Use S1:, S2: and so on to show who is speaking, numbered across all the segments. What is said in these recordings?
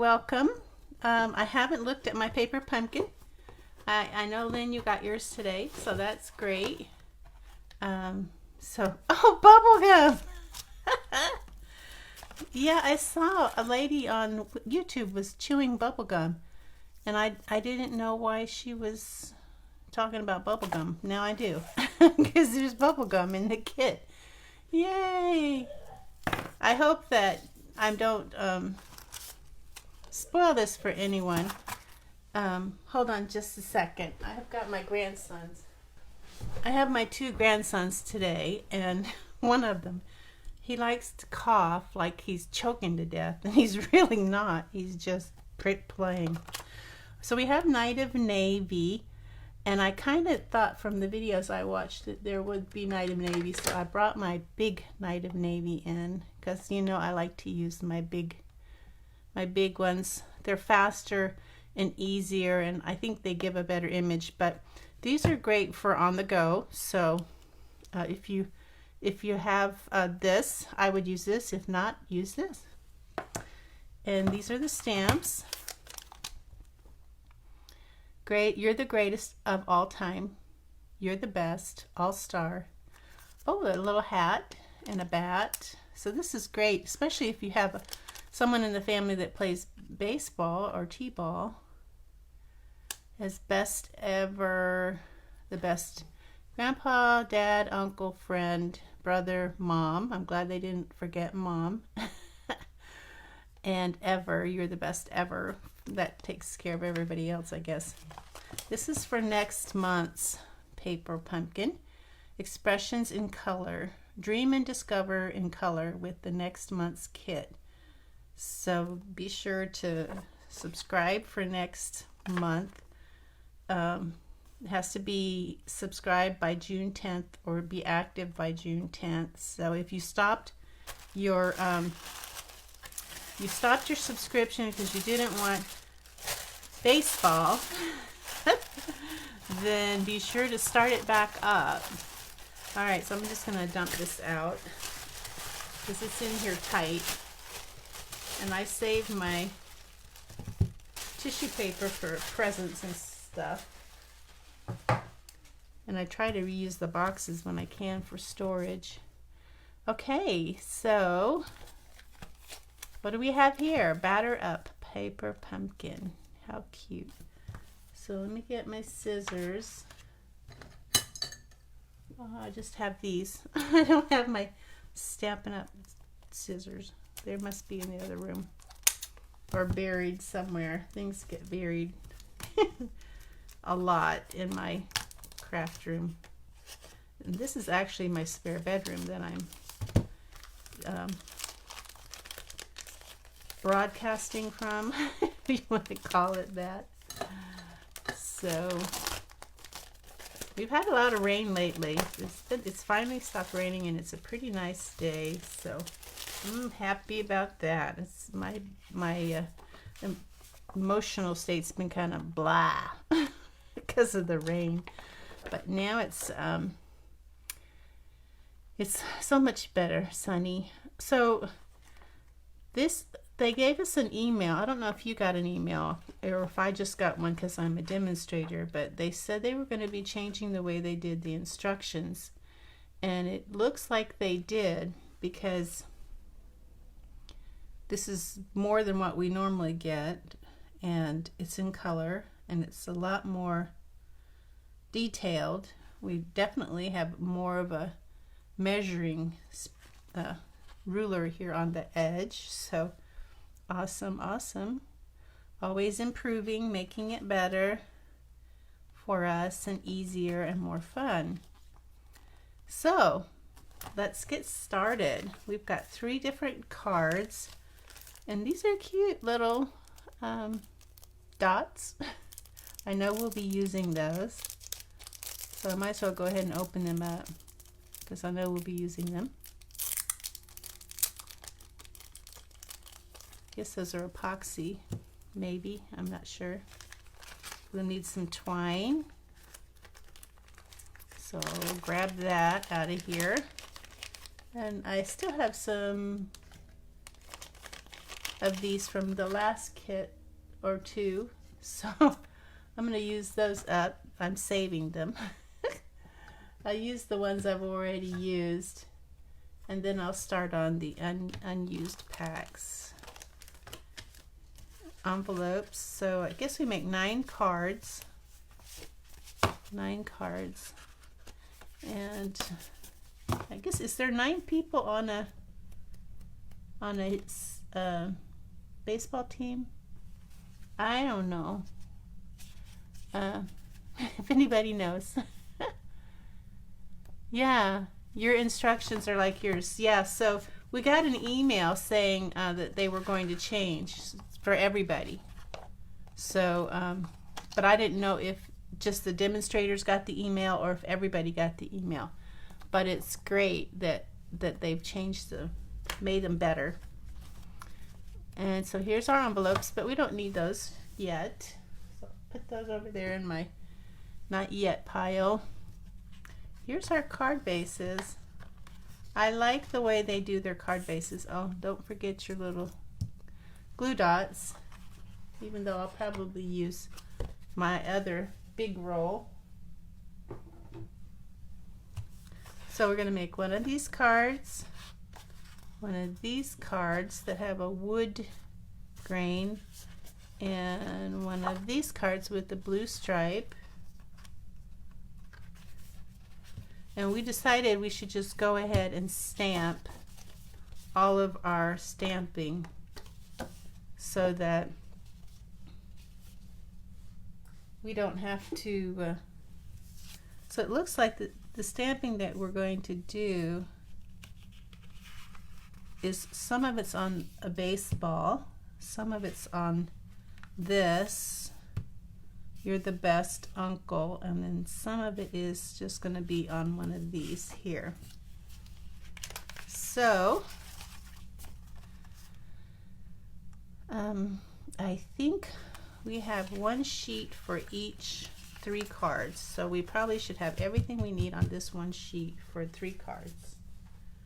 S1: welcome. I haven't looked at my paper pumpkin. I know, Lynn, you got yours today, so that's great. Oh, bubblegum! Yeah, I saw a lady on YouTube was chewing bubblegum, and I didn't know why she was talking about bubblegum. Now I do, because there's bubblegum in the kit. Yay! I hope that I don't spoil this for anyone. Hold on just a second. I have got my grandsons. I have my two grandsons today, and one of them, he likes to cough like he's choking to death, and he's really not. He's just playing. So we have Night of Navy, and I kind of thought from the videos I watched that there would be Night of Navy, so I brought my big Night of Navy in, because you know I like to use my big ones. They're faster and easier, and I think they give a better image, but these are great for on the go. So if you have this, I would use this. If not, use this. And these are the stamps. Great, you're the greatest of all time. You're the best, all-star. Oh, a little hat and a bat. So this is great, especially if you have someone in the family that plays baseball or t-ball. As best ever, the best grandpa, dad, uncle, friend, brother, mom. I'm glad they didn't forget mom. And ever, you're the best ever. That takes care of everybody else, I guess. This is for next month's paper pumpkin. Expressions in color. Dream and discover in color with the next month's kit. So be sure to subscribe for next month. It has to be subscribed by June 10th or be active by June 10th. So if you stopped your subscription because you didn't want baseball, then be sure to start it back up. All right, so I'm just gonna dump this out because it's in here tight, and I saved my tissue paper for presents and stuff, and I try to reuse the boxes when I can for storage. Okay, so what do we have here? Batter up paper pumpkin. How cute. So let me get my scissors. Oh, I just have these. I don't have my Stampin' Up scissors. They must be in the other room or buried somewhere. Things get buried a lot in my craft room. And this is actually my spare bedroom that I'm broadcasting from, if you want to call it that. So we've had a lot of rain lately. It's finally stopped raining, and it's a pretty nice day, so I'm happy about that. It's my emotional state's been kind of blah because of the rain, but now it's so much better, sunny. So they gave us an email. I don't know if you got an email or if I just got one because I'm a demonstrator, but they said they were going to be changing the way they did the instructions, and it looks like they did, because this is more than what we normally get, and it's in color, and it's a lot more detailed. We definitely have more of a measuring ruler here on the edge. So awesome. Always improving, making it better for us and easier and more fun. So let's get started. We've got 3 different cards, and these are cute little dots. I know we'll be using those, so I might as well go ahead and open them up because I know we'll be using them. Guess those are epoxy, maybe, I'm not sure. We'll need some twine, so I'll grab that out of here. And I still have some of these from the last kit or two, so I'm going to use those up. I'm saving them. I use the ones I've already used, and then I'll start on the unused packs. Envelopes, so I guess we make 9 cards. 9 cards. And I guess, is there 9 people on a baseball team? I don't know. If anybody knows. Yeah, your instructions are like yours. Yeah, so we got an email saying that they were going to change for everybody. So, but I didn't know if just the demonstrators got the email or if everybody got the email. But it's great that they've changed made them better. And so here's our envelopes, but we don't need those yet. So put those over there in my not yet pile. Here's our card bases. I like the way they do their card bases. Oh, don't forget your little glue dots, even though I'll probably use my other big roll. So we're going to make one of these cards, one of these cards that have a wood grain, and one of these cards with the blue stripe. And we decided we should just go ahead and stamp all of our stamping so that we don't have to, so it looks like the stamping that we're going to do is some of it's on a baseball, some of it's on this, You're the Best Uncle, and then some of it is just going to be on one of these here. So I think we have one sheet for each 3 cards, so we probably should have everything we need on this one sheet for 3 cards.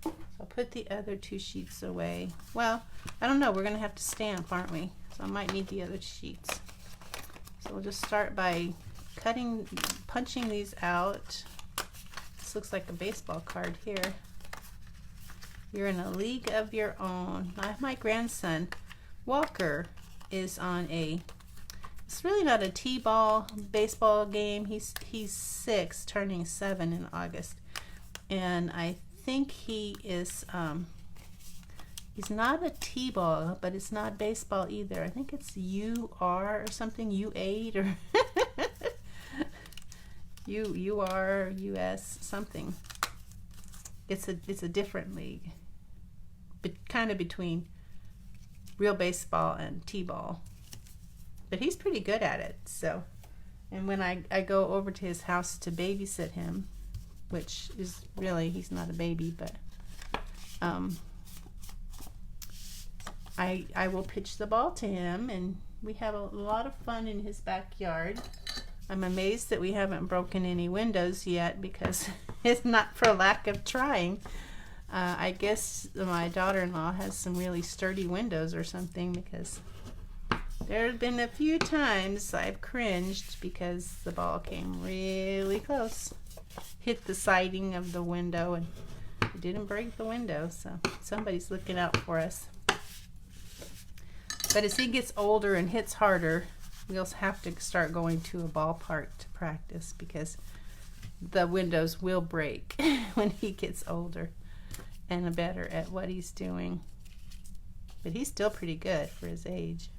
S1: So I'll put the other 2 sheets away. Well, I don't know, we're going to have to stamp, aren't we? So I might need the other sheets. So we'll just start by punching these out. This looks like a baseball card here. You're in a league of your own. My grandson, Walker, is on it's really not a t-ball baseball game. He's 6, turning 7 in August. And I think he is, he's not a t-ball, but it's not baseball either. I think it's UR or something, U8 or UR, US, something. It's a different league, but kind of between real baseball and t-ball. But he's pretty good at it. So, and when I go over to his house to babysit him, which is really, he's not a baby, but I will pitch the ball to him, and we have a lot of fun in his backyard. I'm amazed that we haven't broken any windows yet, because it's not for lack of trying. I guess my daughter-in-law has some really sturdy windows or something, because there have been a few times I've cringed because the ball came really close, hit the siding of the window, and it didn't break the window. So somebody's looking out for us. But as he gets older and hits harder, we'll have to start going to a ballpark to practice, because the windows will break when he gets older and better at what he's doing. But he's still pretty good for his age.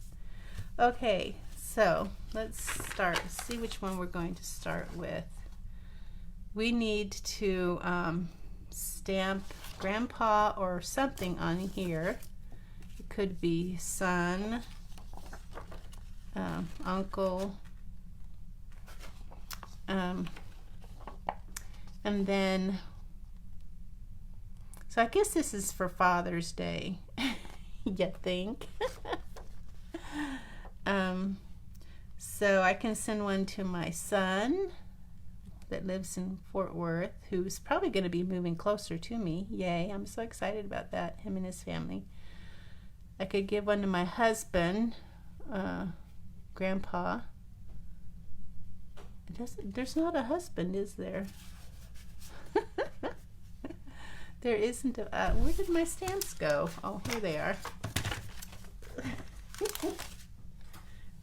S1: Okay, so let's start. See which one we're going to start with. We need to stamp Grandpa or something on here. It could be son, uncle, and then, so I guess this is for Father's Day, you think? So I can send one to my son that lives in Fort Worth, who's probably going to be moving closer to me. Yay, I'm so excited about that, him and his family. I could give one to my husband, Grandpa. There's not a husband, is there? There isn't a, where did my stamps go? Oh, here they are.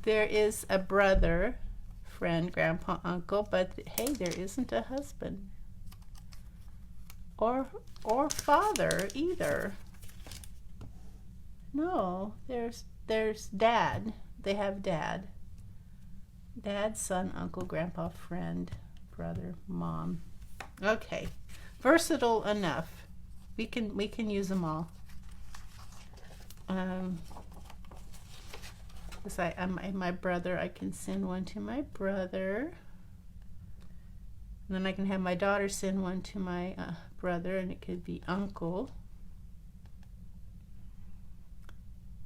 S1: There is a brother, friend, grandpa, uncle, but hey, there isn't a husband. Or father either. No, there's dad. They have dad. Dad, son, uncle, grandpa, friend, brother, mom. Okay. Versatile enough. We can use them all. My brother, I can send one to my brother. And then I can have my daughter send one to my brother, and it could be uncle.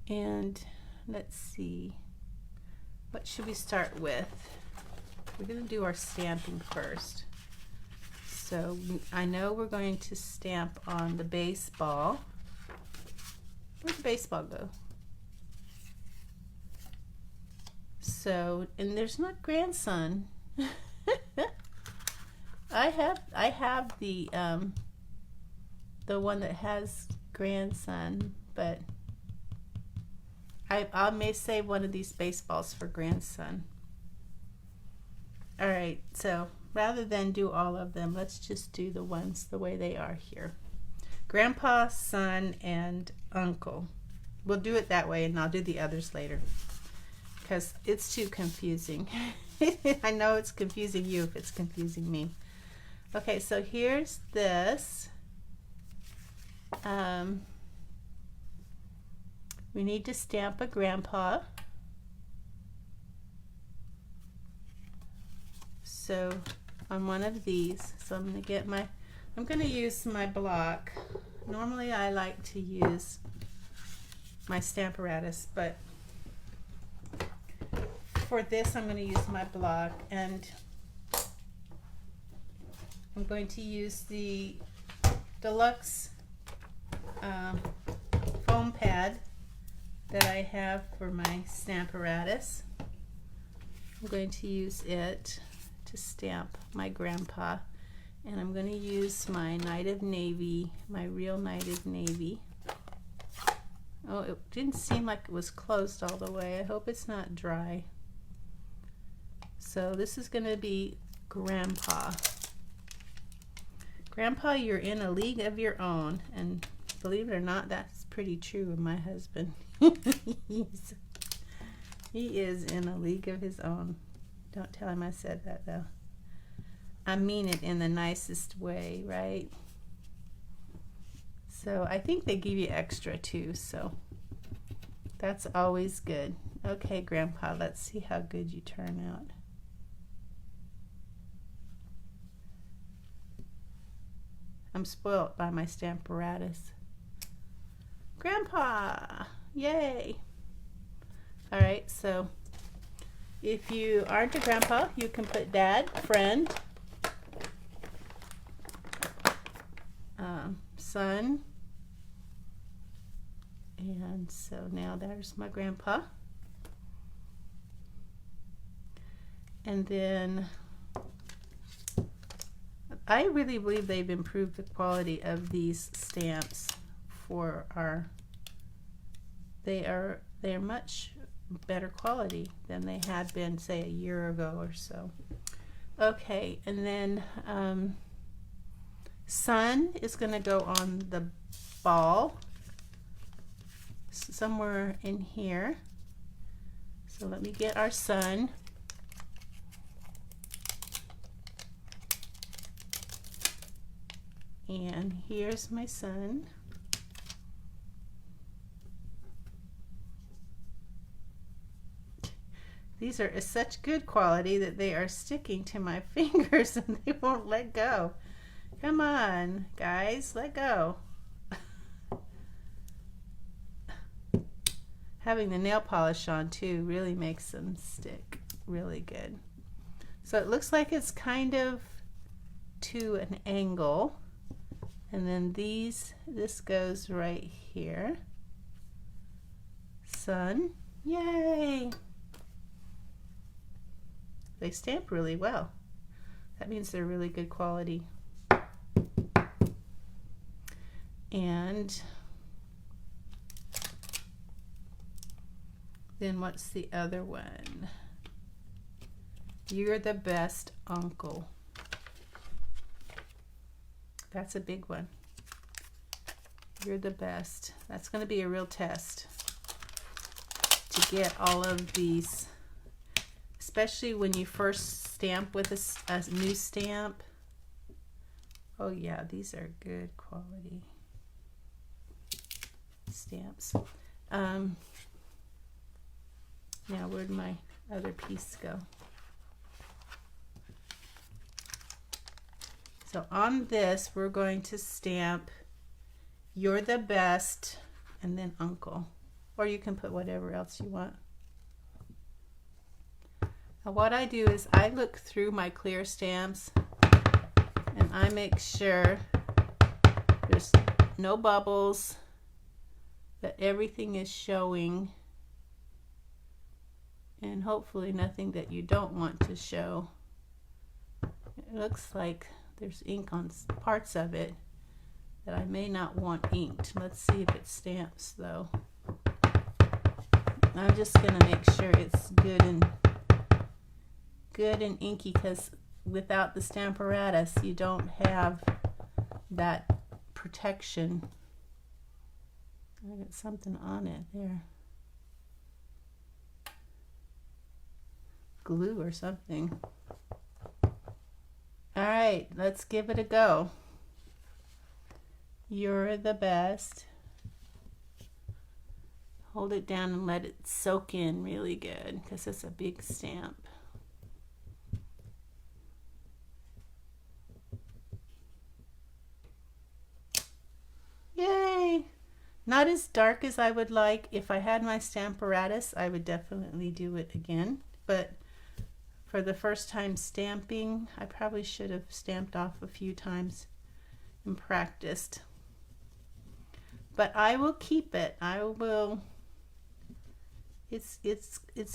S1: And let's see, what should we start with? We're going to do our stamping first. So I know we're going to stamp on the baseball. Where'd the baseball go? So, and there's not grandson. I have the one that has grandson, but I may save one of these baseballs for grandson. All right, so rather than do all of them, let's just do the ones the way they are here. Grandpa, son, and uncle. We'll do it that way, and I'll do the others later because it's too confusing. I know it's confusing you if it's confusing me. Okay, so here's this. We need to stamp a grandpa. So on one of these, so I'm going to use my block. Normally I like to use my Stamparatus, but for this I'm going to use my block, and I'm going to use the deluxe foam pad that I have for my Stamparatus. I'm going to use it to stamp my grandpa, and I'm going to use my Night of Navy, my real Night of Navy. Oh, it didn't seem like it was closed all the way. I hope it's not dry. So this is going to be Grandpa. Grandpa, you're in a league of your own, and believe it or not, that's pretty true of my husband. He is in a league of his own. Don't tell him I said that, though. I mean it in the nicest way, right? So I think they give you extra too, so that's always good. Okay, Grandpa, let's see how good you turn out. I'm spoiled by my Stamparatus. Grandpa! Yay! Alright, so if you aren't a grandpa, you can put dad, friend, son, and so now there's my grandpa. And then I really believe they've improved the quality of these stamps for our, they are much better quality than they had been, say, a year ago or so. Okay, and then sun is going to go on the ball somewhere in here. So let me get our sun. And here's my sun. These are such good quality that they are sticking to my fingers and they won't let go. Come on, guys, let go. Having the nail polish on too really makes them stick really good. So it looks like it's kind of to an angle. And then this goes right here. Sun. Yay! They stamp really well. That means they're really good quality. And then what's the other one? You're the best uncle. That's a big one. You're the best. That's going to be a real test to get all of these, especially when you first stamp with a new stamp. Oh yeah, these are good quality stamps. Now where'd my other piece go? So on this, we're going to stamp You're the Best and then Uncle. Or you can put whatever else you want. Now what I do is I look through my clear stamps and I make sure there's no bubbles, that everything is showing, and hopefully nothing that you don't want to show. It looks like there's ink on parts of it that I may not want inked. Let's see if it stamps though. I'm just gonna make sure it's good and inky, because without the Stamparatus you don't have that protection. I got something on it there. Glue or something. Alright, let's give it a go. You're the best. Hold it down and let it soak in really good, because it's a big stamp. Yay! Not as dark as I would like. If I had my Stamparatus, I would definitely do it again. But for the first time stamping, I probably should have stamped off a few times and practiced. But I will keep it. I will. It's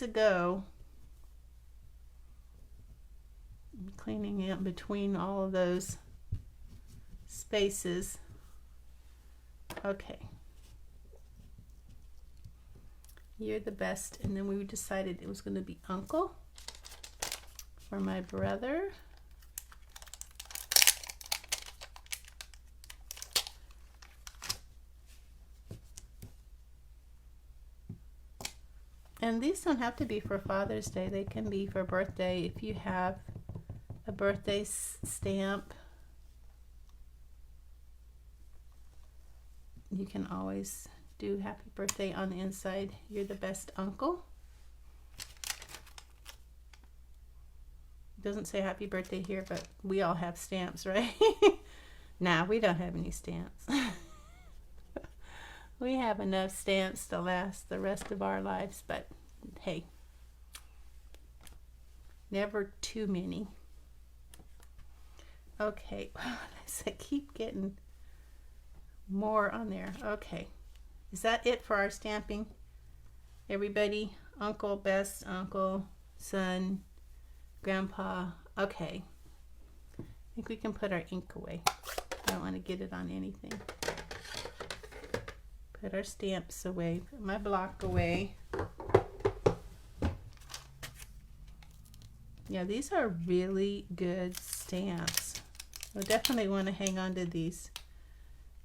S1: a go. I'm cleaning it between all of those spaces. Okay. You're the best. And then we decided it was going to be Uncle for my brother. And these don't have to be for Father's Day. They can be for birthday. If you have a birthday stamp, you can always do happy birthday on the inside. You're the best uncle. It doesn't say happy birthday here, but we all have stamps, right? Nah, we don't have any stamps. We have enough stamps to last the rest of our lives, but hey, never too many. Okay, I keep getting more on there. Okay, is that it for our stamping? Everybody, Uncle, best uncle, son, Grandpa. Okay, I think we can put our ink away. I don't want to get it on anything. Put our stamps away, put my block away. Yeah, these are really good stamps. You'll definitely want to hang on to these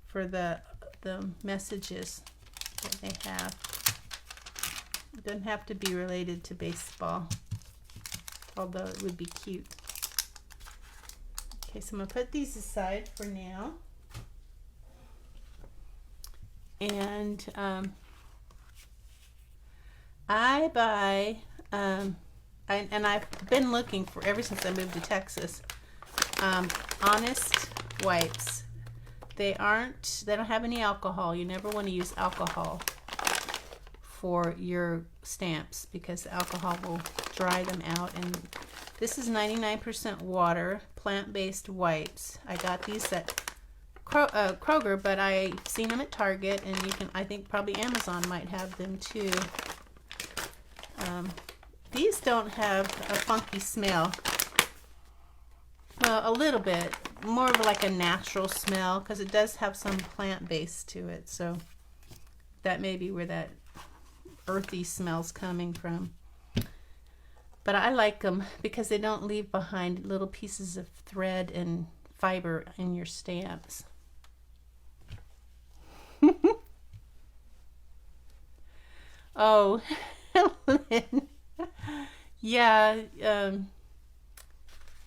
S1: for the messages that they have. It doesn't have to be related to baseball, although it would be cute. Okay, so I'm going to put these aside for now. And I buy, and I've been looking for, ever since I moved to Texas, Honest wipes. They don't have any alcohol. You never want to use alcohol for your stamps because the alcohol will dry them out. And this is 99% water, plant-based wipes. I got these at Kroger, but I've seen them at Target, and you can, I think probably Amazon might have them too. These don't have a funky smell. Well, a little bit. More of like a natural smell, because it does have some plant base to it. So that may be where that earthy smell's coming from. But I like them because they don't leave behind little pieces of thread and fiber in your stamps. Oh, Lynn. Yeah,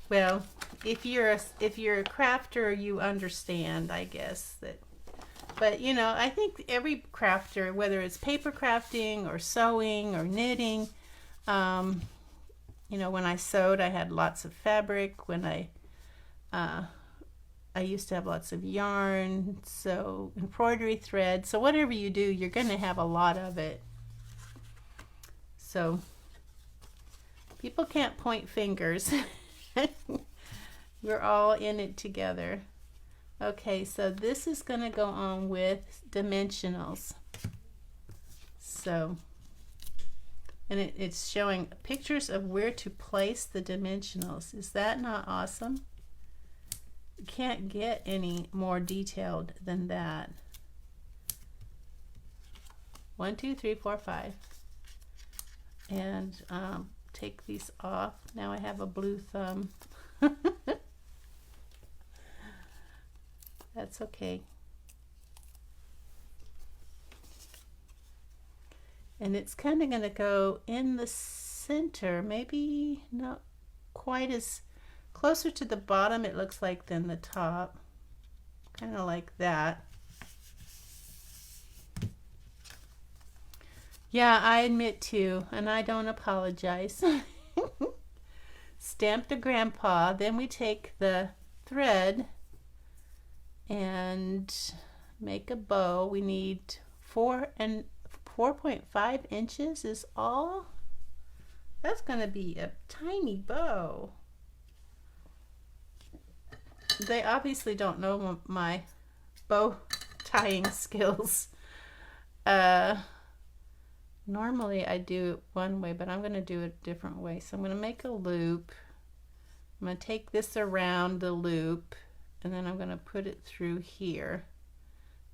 S1: well, if you're a crafter, you understand, I guess that. But you know, I think every crafter, whether it's paper crafting or sewing or knitting, you know, when I sewed, I had lots of fabric. When I used to have lots of yarn, so embroidery thread. So whatever you do, you're going to have a lot of it. So people can't point fingers. We're all in it together. Okay, so this is going to go on with dimensionals. So, and it's showing pictures of where to place the dimensionals. Is that not awesome? You can't get any more detailed than that. 1, 2, 3, 4, 5. And take these off. Now I have a blue thumb. That's okay. And it's kind of going to go in the center, maybe not quite as closer to the bottom, it looks like, than the top. Kind of like that. Yeah, I admit to, and I don't apologize. Stamp the grandpa, then we take the thread and make a bow. We need 4.5 inches is all. That's going to be a tiny bow. They obviously don't know my bow tying skills. Normally I do it one way, but I'm going to do it a different way. So I'm going to make a loop. I'm going to take this around the loop, and then I'm going to put it through here.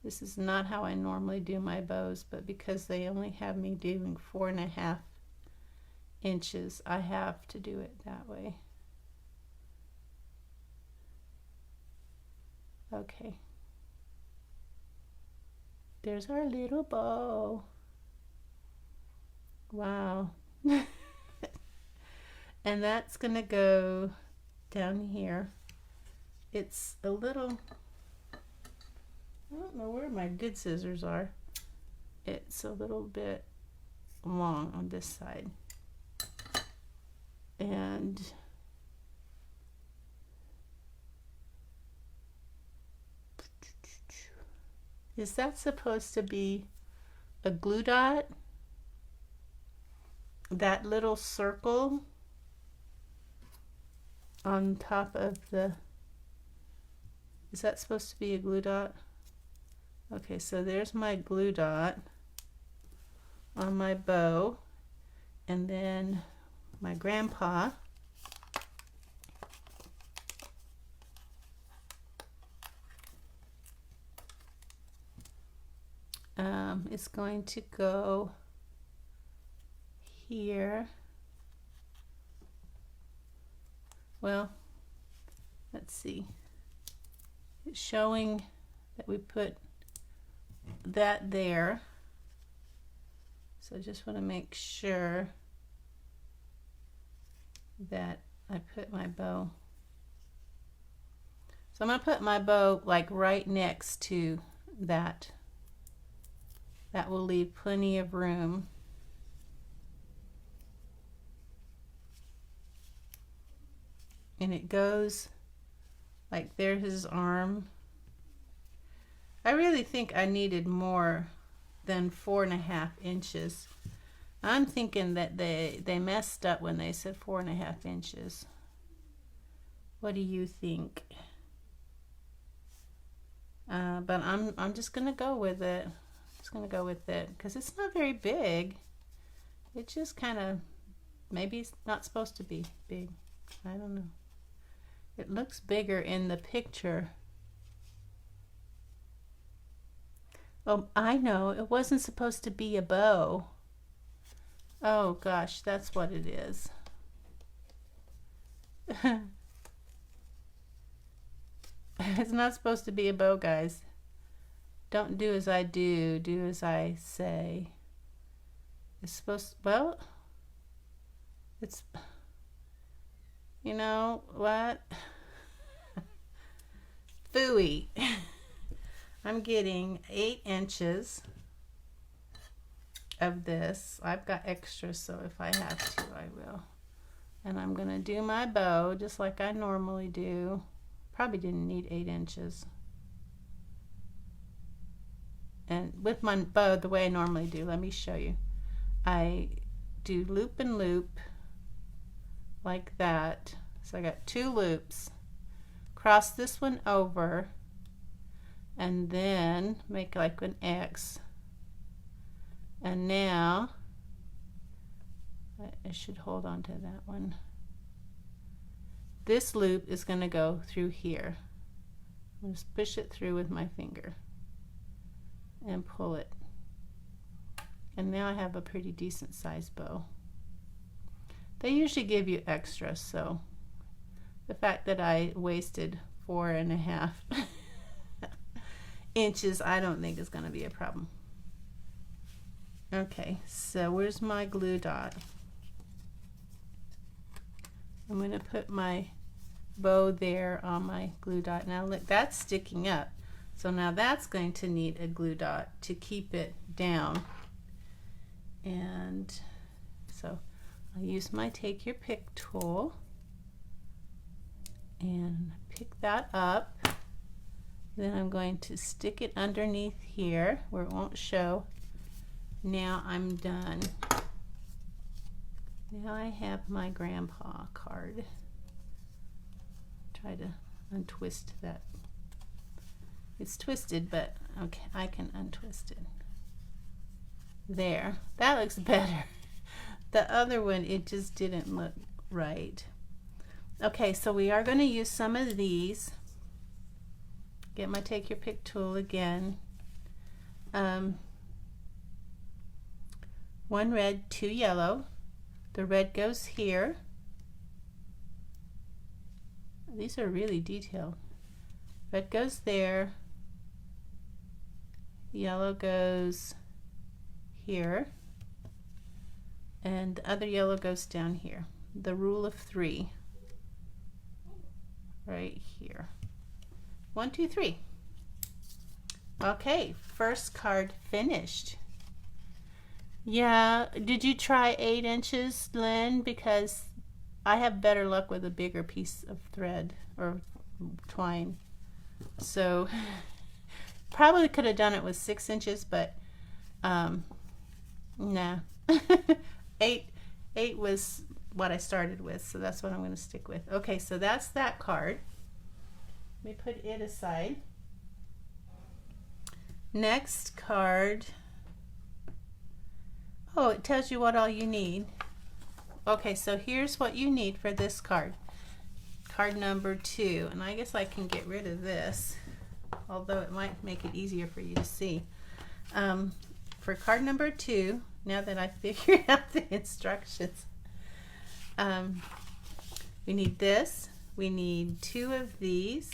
S1: This is not how I normally do my bows, but because they only have me doing 4.5 inches, I have to do it that way. Okay. There's our little bow. Wow. And that's going to go down here. It's a little, I don't know where my good scissors are. It's a little bit long on this side. And is that supposed to be a glue dot? That little circle on top of the, is that supposed to be a glue dot? Okay, so there's my glue dot on my bow, and then my grandpa is going to go here. Well, let's see. It's showing that we put that there. So I just want to make sure that I put my bow. So I'm going to put my bow like right next to that. That will leave plenty of room. And it goes like, there's his arm. I really think I needed more than 4.5 inches. I'm thinking that they messed up when they said 4.5 inches. What do you think? But I'm just gonna go with it. Just gonna go with it because it's not very big. It just kind of, maybe it's not supposed to be big. I don't know. It looks bigger in the picture. Oh, I know. It wasn't supposed to be a bow. Oh gosh, that's what it is. It's not supposed to be a bow, guys. Don't do as I do. Do as I say. It's supposed to, well, it's, you know what? Phooey. I'm getting 8 inches of this. I've got extra, so if I have to, I will. And I'm going to do my bow just like I normally do. Probably didn't need 8 inches. And with my bow, the way I normally do, let me show you. I do loop and loop like that. So I got 2 loops. Cross this one over and then make like an X. And now I should hold on to that one. This loop is going to go through here. I'm just push it through with my finger and pull it. And now I have a pretty decent sized bow. They usually give you extra, so the fact that I wasted 4.5 inches, I don't think is going to be a problem. Okay, so where's my glue dot? I'm going to put my bow there on my glue dot. Now look, that's sticking up. So now that's going to need a glue dot to keep it down. And so I'll use my take your pick tool and pick that up. Then I'm going to stick it underneath here where it won't show. Now I'm done. Now I have my grandpa card. Try to untwist that. It's twisted, but okay, I can untwist it. There, that looks better. The other one, it just didn't look right. Okay, so we are going to use some of these. Get my take your pick tool again. 1 red, 2 yellow. The red goes here. These are really detailed. Red goes there. Yellow goes here. And the other yellow goes down here. The rule of 3. Right here. 1, 2, 3. Okay, first card finished. Yeah, did you try 8 inches, Lynn? Because I have better luck with a bigger piece of thread or twine. So probably could have done it with 6 inches, but nah. 8 was what I started with, so that's what I'm going to stick with. Okay, so that's that card. Let me put it aside. Next card. Oh, it tells you what all you need. Okay, so here's what you need for this card. Card number 2, and I guess I can get rid of this, although it might make it easier for you to see. For card number 2, now that I figured out the instructions, we need this. We need 2 of these.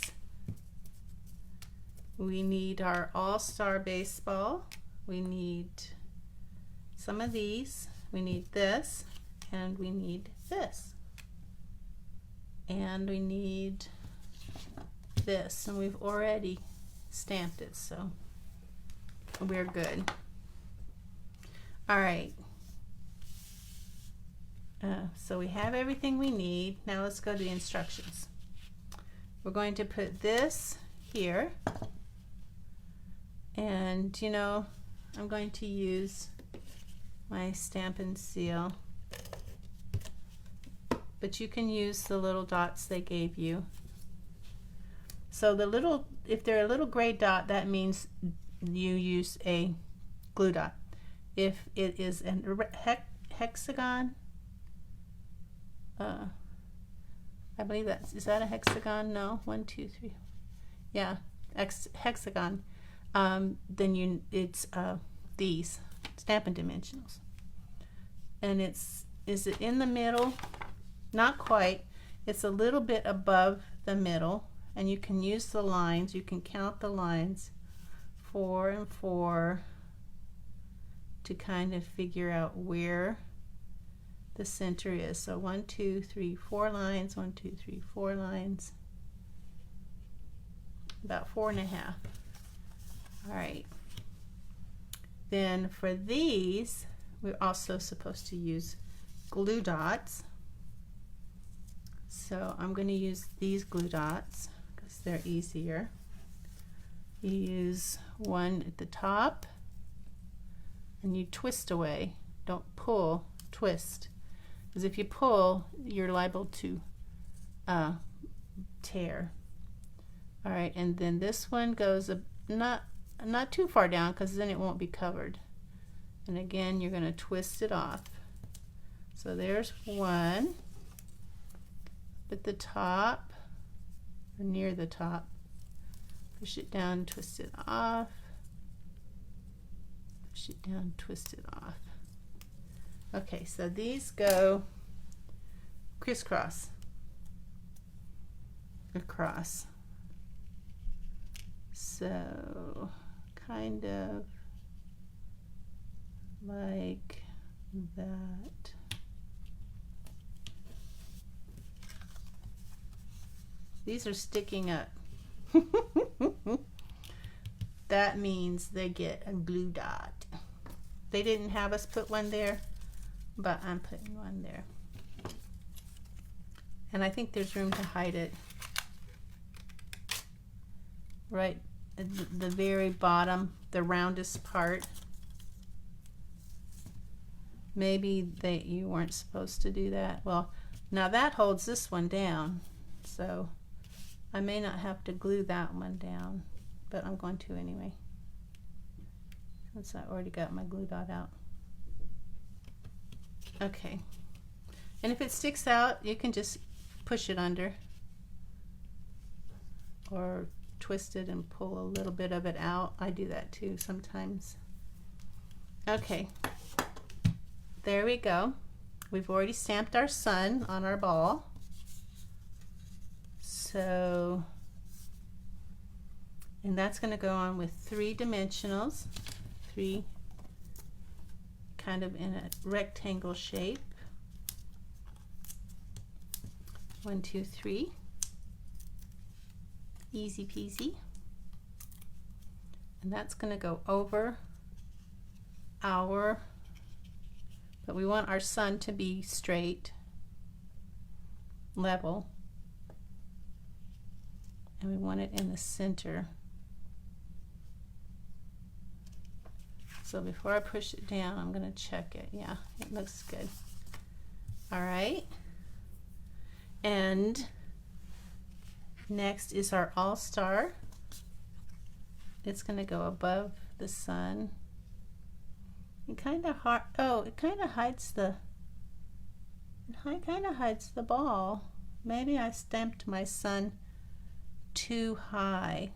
S1: We need our All-Star Baseball. We need some of these. We need this, and we need this. And we need this, and we've already stamped it, so we're good. All right. So we have everything we need. Now let's go to the instructions. We're going to put this here, and you know, I'm going to use my Stampin' seal, but you can use the little dots they gave you. So the little, if they're a little gray dot, that means you use a glue dot. If it is a hexagon, I believe is that a hexagon? No, 1, 2, 3. Yeah, hexagon. Then it's these Stampin' Dimensionals, and is it in the middle? Not quite. It's a little bit above the middle, and you can use the lines. You can count the lines, 4 and 4, to kind of figure out where the center is. So 1, 2, 3, 4 lines. 1, 2, 3, 4 lines. About 4.5. All right. Then for these, we're also supposed to use glue dots. So I'm going to use these glue dots because they're easier. You use one at the top and you twist away. Don't pull, twist. Because if you pull, you're liable to tear. All right, and then this one goes not too far down, because then it won't be covered. And again, you're going to twist it off. So there's one at the top, or near the top. Push it down, twist it off. Push it down, twist it off. Okay, so these go crisscross across. So kind of like that. These are sticking up. That means they get a glue dot. They didn't have us put one there, but I'm putting one there. And I think there's room to hide it right at the very bottom, the roundest part. Maybe you weren't supposed to do that. Well, now that holds this one down, so I may not have to glue that one down, but I'm going to anyway, since I already got my glue dot out. Okay, and if it sticks out, you can just push it under or twist it and pull a little bit of it out. I do that too sometimes. Okay, there we go. We've already stamped our sun on our ball. So, and that's going to go on with 3 dimensionals, 3 kind of in a rectangle shape. 1, 2, 3. Easy peasy. And that's going to go over our, but we want our sun to be straight, level, and we want it in the center. So before I push it down, I'm going to check it. Yeah, it looks good. All right. And next is our all-star. It's going to go above the sun. It kind of it kind of hides the ball. Maybe I stamped my sun too high.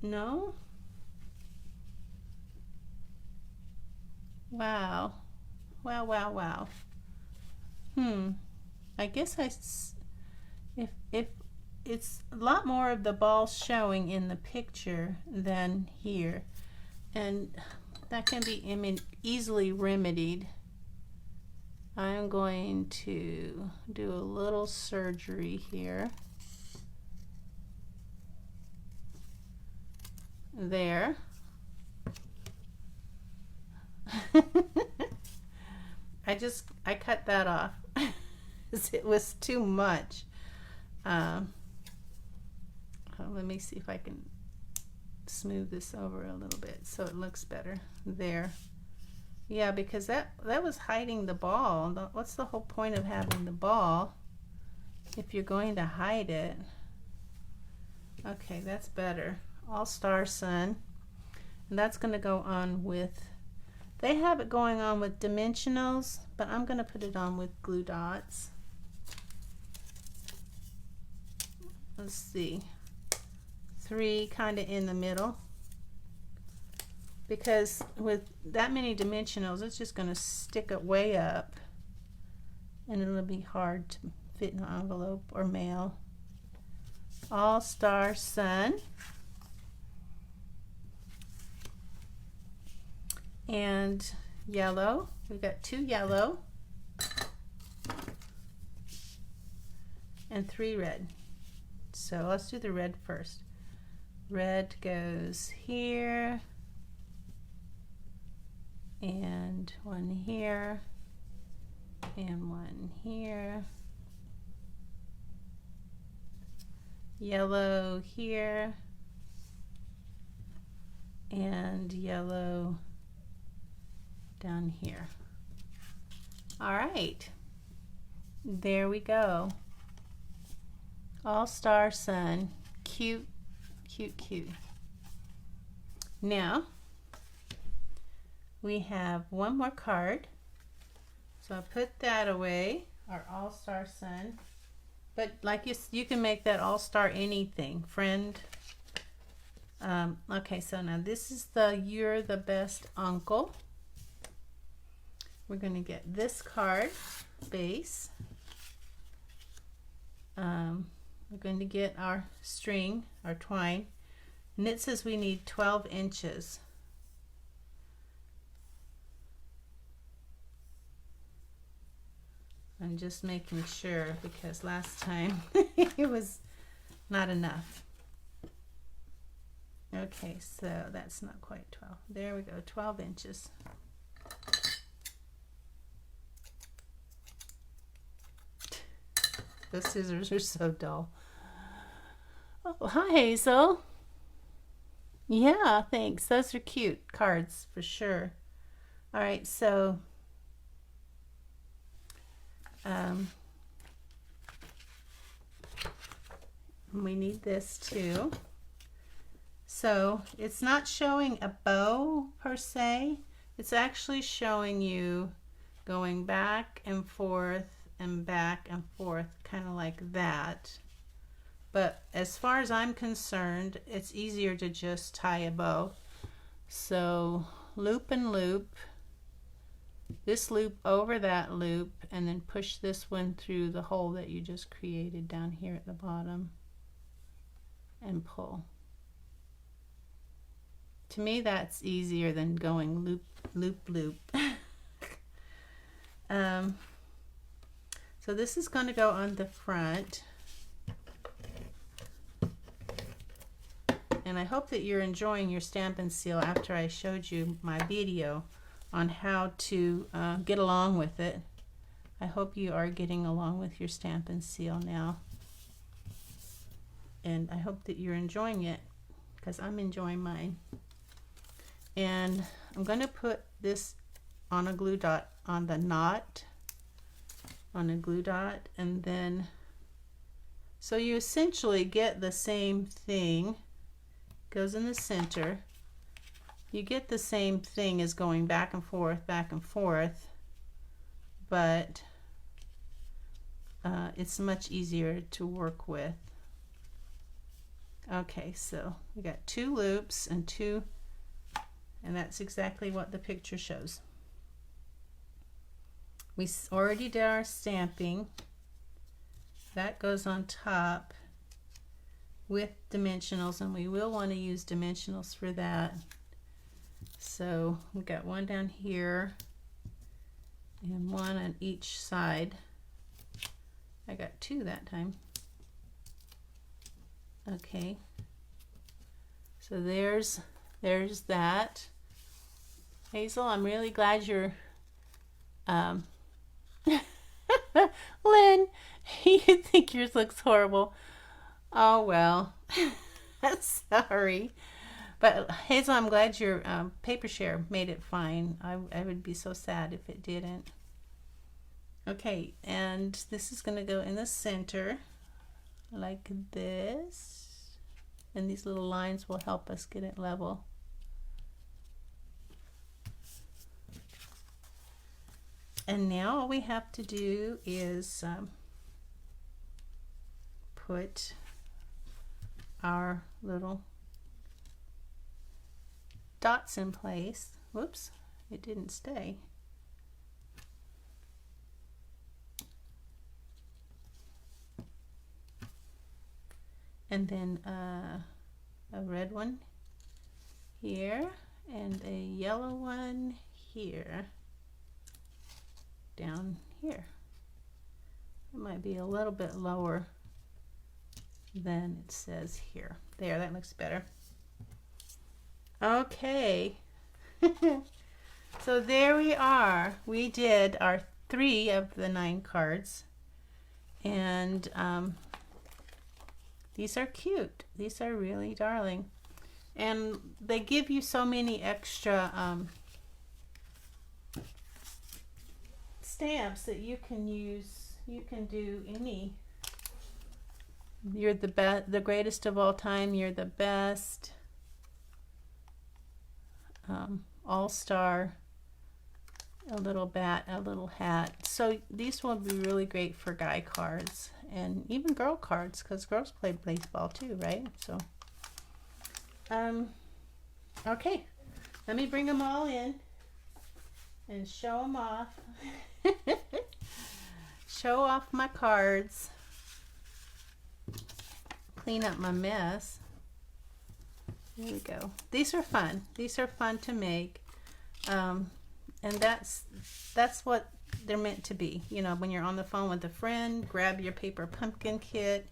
S1: No? Wow. Wow, wow, wow. I guess if it's a lot more of the ball showing in the picture than here, and that can be easily remedied. I'm going to do a little surgery here. There. I cut that off because it was too much. Let me see if I can smooth this over a little bit so it looks better. There. Yeah, because that was hiding the ball. What's the whole point of having the ball if you're going to hide it? Okay, that's better. All-Star Sun. And that's going to go on with, they have it going on with dimensionals, but I'm going to put it on with glue dots. Let's see. 3 kind of in the middle. Because with that many dimensionals, it's just going to stick it way up. And it'll be hard to fit in an envelope or mail. All-Star Sun. And yellow. We've got 2 yellow. And 3 red. So let's do the red first. Red goes here. And 1 here. And 1 here. Yellow here. And yellow down here. All right. There we go. All-Star Sun. Cute, cute, cute. Now, we have 1 more card. So I put that away, our All-Star Sun. But like you can make that All-Star anything, friend. Okay, so now this is the You're the Best Uncle. We're going to get this card base. We're going to get our string, our twine, and it says we need 12 inches. I'm just making sure because last time it was not enough. Okay, so that's not quite 12. There we go, 12 inches. The scissors are so dull. Oh, hi, Hazel. Yeah, thanks. Those are cute cards for sure. All right, so we need this too. So it's not showing a bow per se. It's actually showing you going back and forth and back and forth, kind of like that. But as far as I'm concerned, it's easier to just tie a bow. So loop and loop, this loop over that loop, and then push this one through the hole that you just created down here at the bottom and pull. To me, that's easier than going loop, loop, loop. So this is going to go on the front. And I hope that you're enjoying your Stampin' Seal after I showed you my video on how to get along with it. I hope you are getting along with your Stampin' Seal now. And I hope that you're enjoying it because I'm enjoying mine. And I'm going to put this on a glue dot on the knot, on a glue dot, and then so you essentially get the same thing. Goes in the center. You get the same thing as going back and forth, but it's much easier to work with. Okay, so we got 2 loops and 2, and that's exactly what the picture shows. We already did our stamping. That goes on top with dimensionals, and we will want to use dimensionals for that. So we got 1 down here and 1 on each side. I got 2 that time. Okay, so there's that. Hazel, I'm really glad you're Lynn, you think yours looks horrible. Oh well. Sorry. But Hazel, I'm glad your paper share made it fine. I would be so sad if it didn't. Okay, and this is going to go in the center like this. and these little lines will help us get it level. And now all we have to do is put our little dots in place. Whoops, it didn't stay. And then a red one here and a yellow one here, down here. It might be a little bit lower than it says here. There, that looks better. Okay. So there we are. We did our 3 of the 9 cards, and these are cute. These are really darling, and they give you so many extra stamps that you can use. You can do any. You're the best, the greatest of all time. You're the best. All-star, a little bat, a little hat. So these will be really great for guy cards and even girl cards, because girls play baseball too, right? So okay, let me bring them all in and show them off. Show off my cards, clean up my mess. There we go. These are fun. These are fun to make, and that's what they're meant to be. You know, when you're on the phone with a friend, grab your paper pumpkin kit,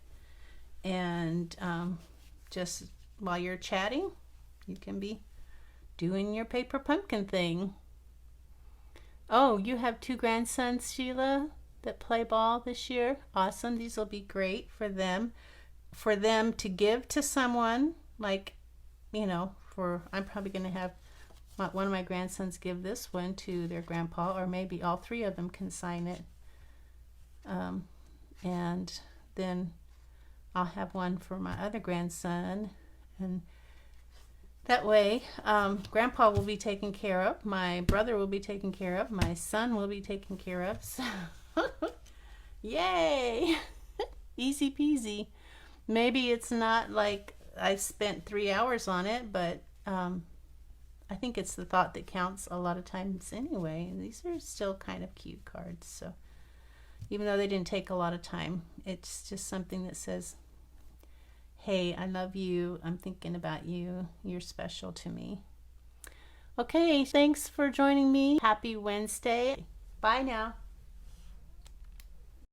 S1: and just while you're chatting, you can be doing your paper pumpkin thing. Oh, you have 2 grandsons, Sheila, that play ball this year. Awesome. These will be great for them to give to someone, like, you know, I'm probably going to have one of my grandsons give this one to their grandpa, or maybe all 3 of them can sign it. And then I'll have one for my other grandson, and that way grandpa will be taken care of, my brother will be taken care of, my son will be taken care of. So yay! Easy peasy. Maybe it's not like I spent 3 hours on it, but I think it's the thought that counts a lot of times anyway. And these are still kind of cute cards. So even though they didn't take a lot of time, it's just something that says, hey, I love you. I'm thinking about you. You're special to me. Okay, thanks for joining me. Happy Wednesday. Bye now.